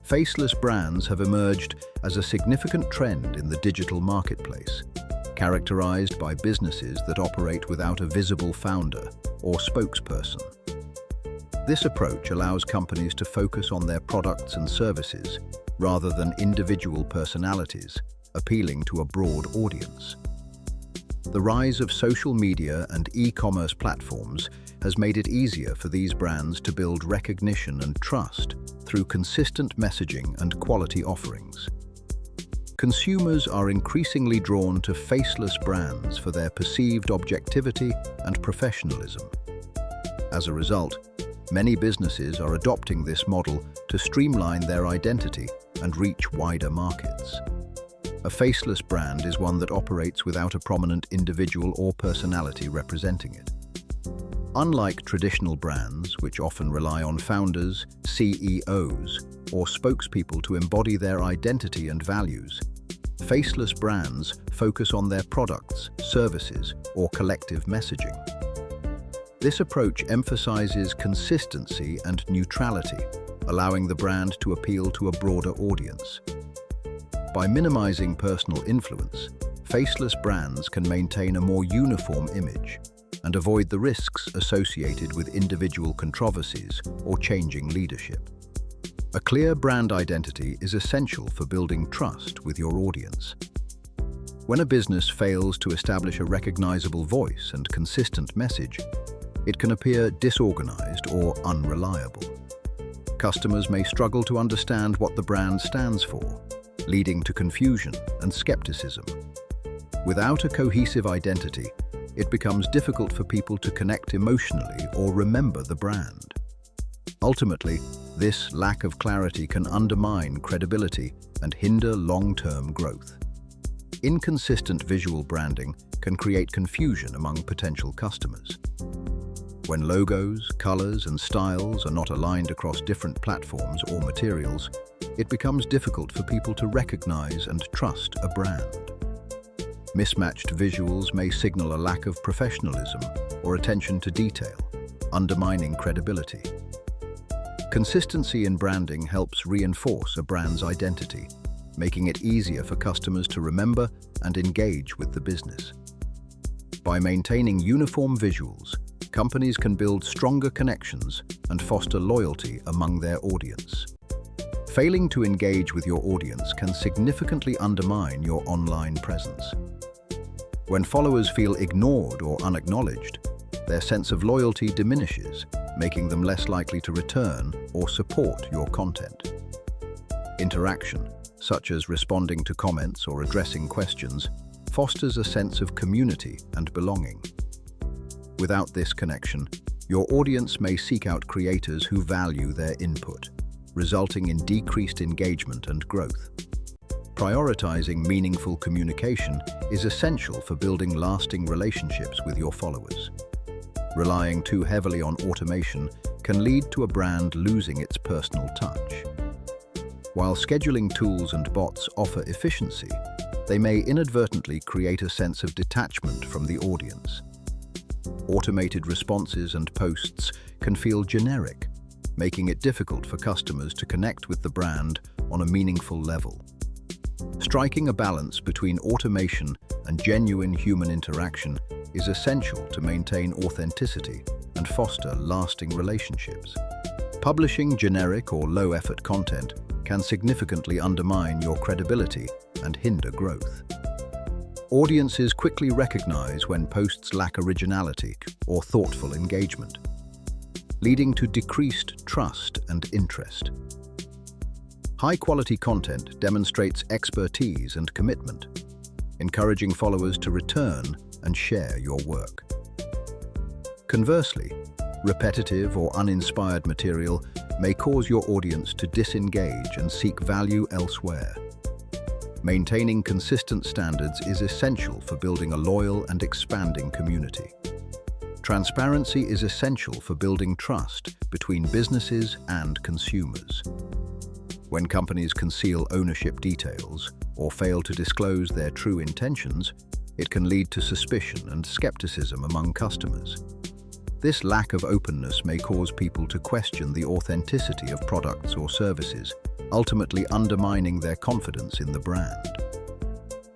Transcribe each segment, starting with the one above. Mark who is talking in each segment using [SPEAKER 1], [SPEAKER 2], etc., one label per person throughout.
[SPEAKER 1] Faceless brands have emerged as a significant trend in the digital marketplace, characterized by businesses that operate without a visible founder or spokesperson. This approach allows companies to focus on their products and services rather than individual personalities, appealing to a broad audience. The rise of social media and e-commerce platforms has made it easier for these brands to build recognition and trust through consistent messaging and quality offerings. Consumers are increasingly drawn to faceless brands for their perceived objectivity and professionalism. As a result, many businesses are adopting this model to streamline their identity and reach wider markets. A faceless brand is one that operates without a prominent individual or personality representing it. Unlike traditional brands, which often rely on founders, CEOs, or spokespeople to embody their identity and values, faceless brands focus on their products, services, or collective messaging. This approach emphasizes consistency and neutrality, allowing the brand to appeal to a broader audience. By minimizing personal influence, faceless brands can maintain a more uniform image and avoid the risks associated with individual controversies or changing leadership. A clear brand identity is essential for building trust with your audience. When a business fails to establish a recognizable voice and consistent message, it can appear disorganized or unreliable. Customers may struggle to understand what the brand stands for, leading to confusion and skepticism. Without a cohesive identity, it becomes difficult for people to connect emotionally or remember the brand. Ultimately, this lack of clarity can undermine credibility and hinder long-term growth. Inconsistent visual branding can create confusion among potential customers. When logos, colors, and styles are not aligned across different platforms or materials, it becomes difficult for people to recognize and trust a brand. Mismatched visuals may signal a lack of professionalism or attention to detail, undermining credibility. Consistency in branding helps reinforce a brand's identity, making it easier for customers to remember and engage with the business. By maintaining uniform visuals, companies can build stronger connections and foster loyalty among their audience. Failing to engage with your audience can significantly undermine your online presence. When followers feel ignored or unacknowledged, their sense of loyalty diminishes, making them less likely to return or support your content. Interaction, such as responding to comments or addressing questions, fosters a sense of community and belonging. Without this connection, your audience may seek out creators who value their input, resulting in decreased engagement and growth. Prioritizing meaningful communication is essential for building lasting relationships with your followers. Relying too heavily on automation can lead to a brand losing its personal touch. While scheduling tools and bots offer efficiency, they may inadvertently create a sense of detachment from the audience. Automated responses and posts can feel generic, making it difficult for customers to connect with the brand on a meaningful level. Striking a balance between automation and genuine human interaction is essential to maintain authenticity and foster lasting relationships. Publishing generic or low-effort content can significantly undermine your credibility and hinder growth. Audiences quickly recognize when posts lack originality or thoughtful engagement, leading to decreased trust and interest. High-quality content demonstrates expertise and commitment, encouraging followers to return and share your work. Conversely, repetitive or uninspired material may cause your audience to disengage and seek value elsewhere. Maintaining consistent standards is essential for building a loyal and expanding community. Transparency is essential for building trust between businesses and consumers. When companies conceal ownership details or fail to disclose their true intentions, it can lead to suspicion and skepticism among customers. This lack of openness may cause people to question the authenticity of products or services, ultimately undermining their confidence in the brand.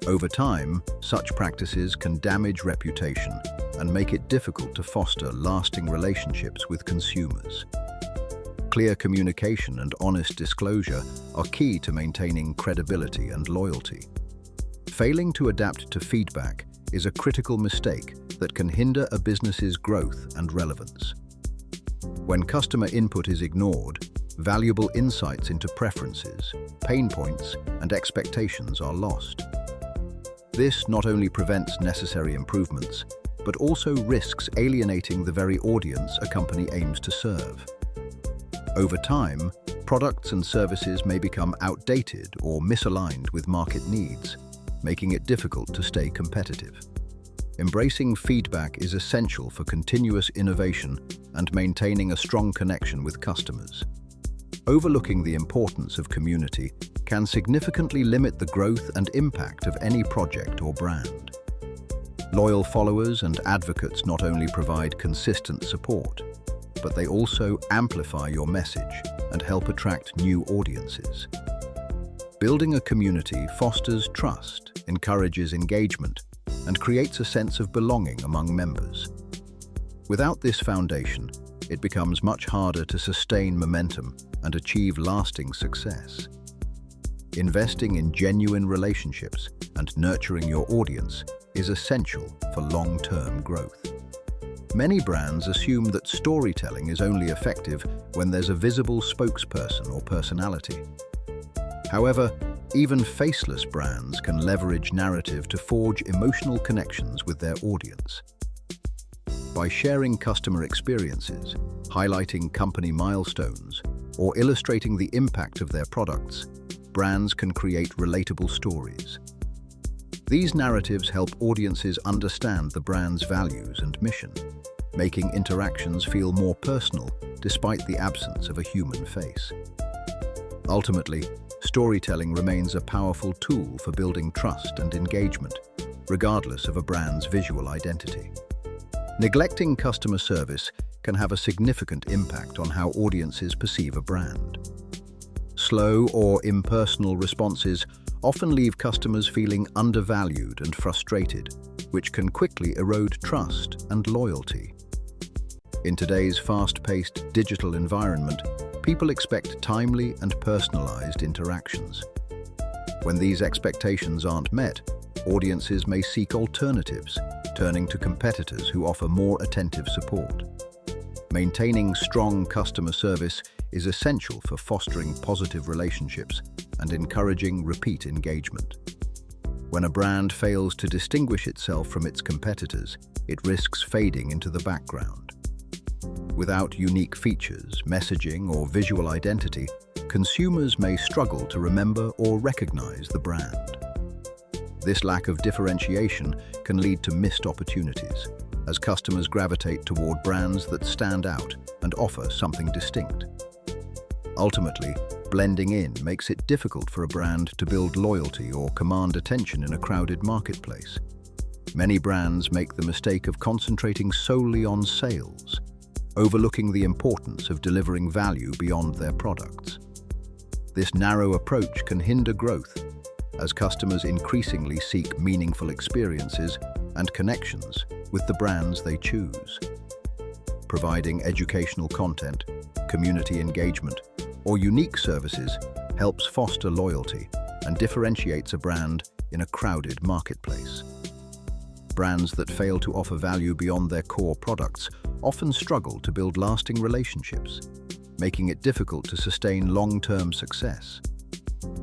[SPEAKER 1] Over time, such practices can damage reputation and make it difficult to foster lasting relationships with consumers. Clear communication and honest disclosure are key to maintaining credibility and loyalty. Failing to adapt to feedback is a critical mistake that can hinder a business's growth and relevance. When customer input is ignored, valuable insights into preferences, pain points, and expectations are lost. This not only prevents necessary improvements, but also risks alienating the very audience a company aims to serve. Over time, products and services may become outdated or misaligned with market needs, making it difficult to stay competitive. Embracing feedback is essential for continuous innovation and maintaining a strong connection with customers. Overlooking the importance of community can significantly limit the growth and impact of any project or brand. Loyal followers and advocates not only provide consistent support, but they also amplify your message and help attract new audiences. Building a community fosters trust, encourages engagement, and creates a sense of belonging among members. Without this foundation, it becomes much harder to sustain momentum and achieve lasting success. Investing in genuine relationships and nurturing your audience is essential for long-term growth. Many brands assume that storytelling is only effective when there's a visible spokesperson or personality. However, even faceless brands can leverage narrative to forge emotional connections with their audience. By sharing customer experiences, highlighting company milestones, or illustrating the impact of their products, brands can create relatable stories. These narratives help audiences understand the brand's values and mission, making interactions feel more personal despite the absence of a human face. Ultimately, storytelling remains a powerful tool for building trust and engagement, regardless of a brand's visual identity. Neglecting customer service can have a significant impact on how audiences perceive a brand. Slow or impersonal responses often leave customers feeling undervalued and frustrated, which can quickly erode trust and loyalty. In today's fast-paced digital environment, people expect timely and personalized interactions. When these expectations aren't met, audiences may seek alternatives, turning to competitors who offer more attentive support. Maintaining strong customer service is essential for fostering positive relationships and encouraging repeat engagement. When a brand fails to distinguish itself from its competitors, it risks fading into the background. Without unique features, messaging, or visual identity, consumers may struggle to remember or recognize the brand. This lack of differentiation can lead to missed opportunities, as customers gravitate toward brands that stand out and offer something distinct. Ultimately, blending in makes it difficult for a brand to build loyalty or command attention in a crowded marketplace. Many brands make the mistake of concentrating solely on sales, overlooking the importance of delivering value beyond their products. This narrow approach can hinder growth, as customers increasingly seek meaningful experiences and connections with the brands they choose. Providing educational content, community engagement, or unique services helps foster loyalty and differentiates a brand in a crowded marketplace. Brands that fail to offer value beyond their core products often struggle to build lasting relationships, making it difficult to sustain long-term success.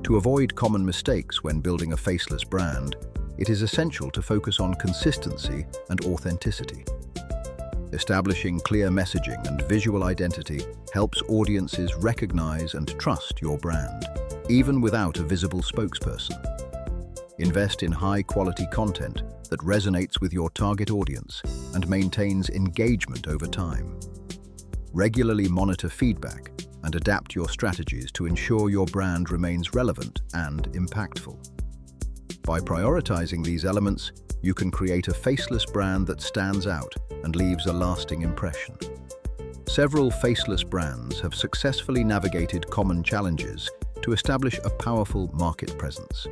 [SPEAKER 1] To avoid common mistakes when building a faceless brand, it is essential to focus on consistency and authenticity. Establishing clear messaging and visual identity helps audiences recognize and trust your brand, even without a visible spokesperson. Invest in high-quality content that resonates with your target audience and maintains engagement over time. Regularly monitor feedback and adapt your strategies to ensure your brand remains relevant and impactful. By prioritizing these elements, you can create a faceless brand that stands out and leaves a lasting impression. Several faceless brands have successfully navigated common challenges to establish a powerful market presence.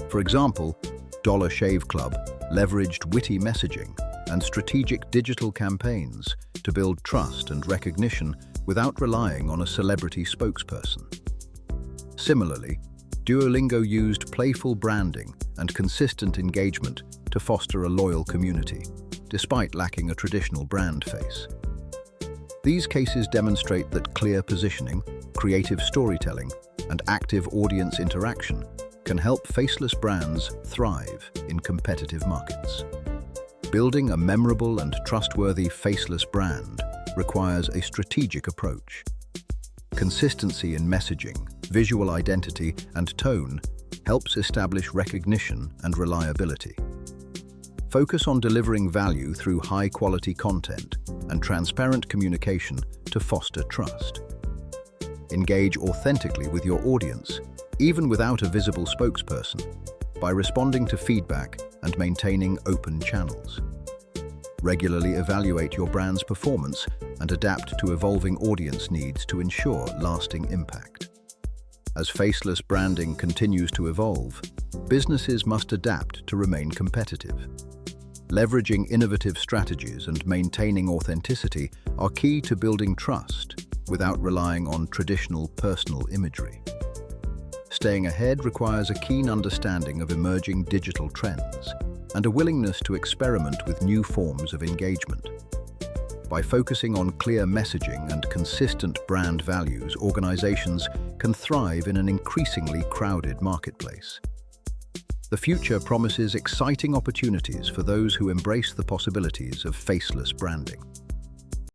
[SPEAKER 1] For example, Dollar Shave Club leveraged witty messaging and strategic digital campaigns to build trust and recognition without relying on a celebrity spokesperson. Similarly, Duolingo used playful branding and consistent engagement to foster a loyal community, despite lacking a traditional brand face. These cases demonstrate that clear positioning, creative storytelling, and active audience interaction can help faceless brands thrive in competitive markets. Building a memorable and trustworthy faceless brand requires a strategic approach. Consistency in messaging, visual identity, and tone helps establish recognition and reliability. Focus on delivering value through high-quality content and transparent communication to foster trust. Engage authentically with your audience, even without a visible spokesperson, by responding to feedback and maintaining open channels. Regularly evaluate your brand's performance and adapt to evolving audience needs to ensure lasting impact. As faceless branding continues to evolve, businesses must adapt to remain competitive. Leveraging innovative strategies and maintaining authenticity are key to building trust without relying on traditional personal imagery. Staying ahead requires a keen understanding of emerging digital trends and a willingness to experiment with new forms of engagement. By focusing on clear messaging and consistent brand values, organizations can thrive in an increasingly crowded marketplace. The future promises exciting opportunities for those who embrace the possibilities of faceless branding.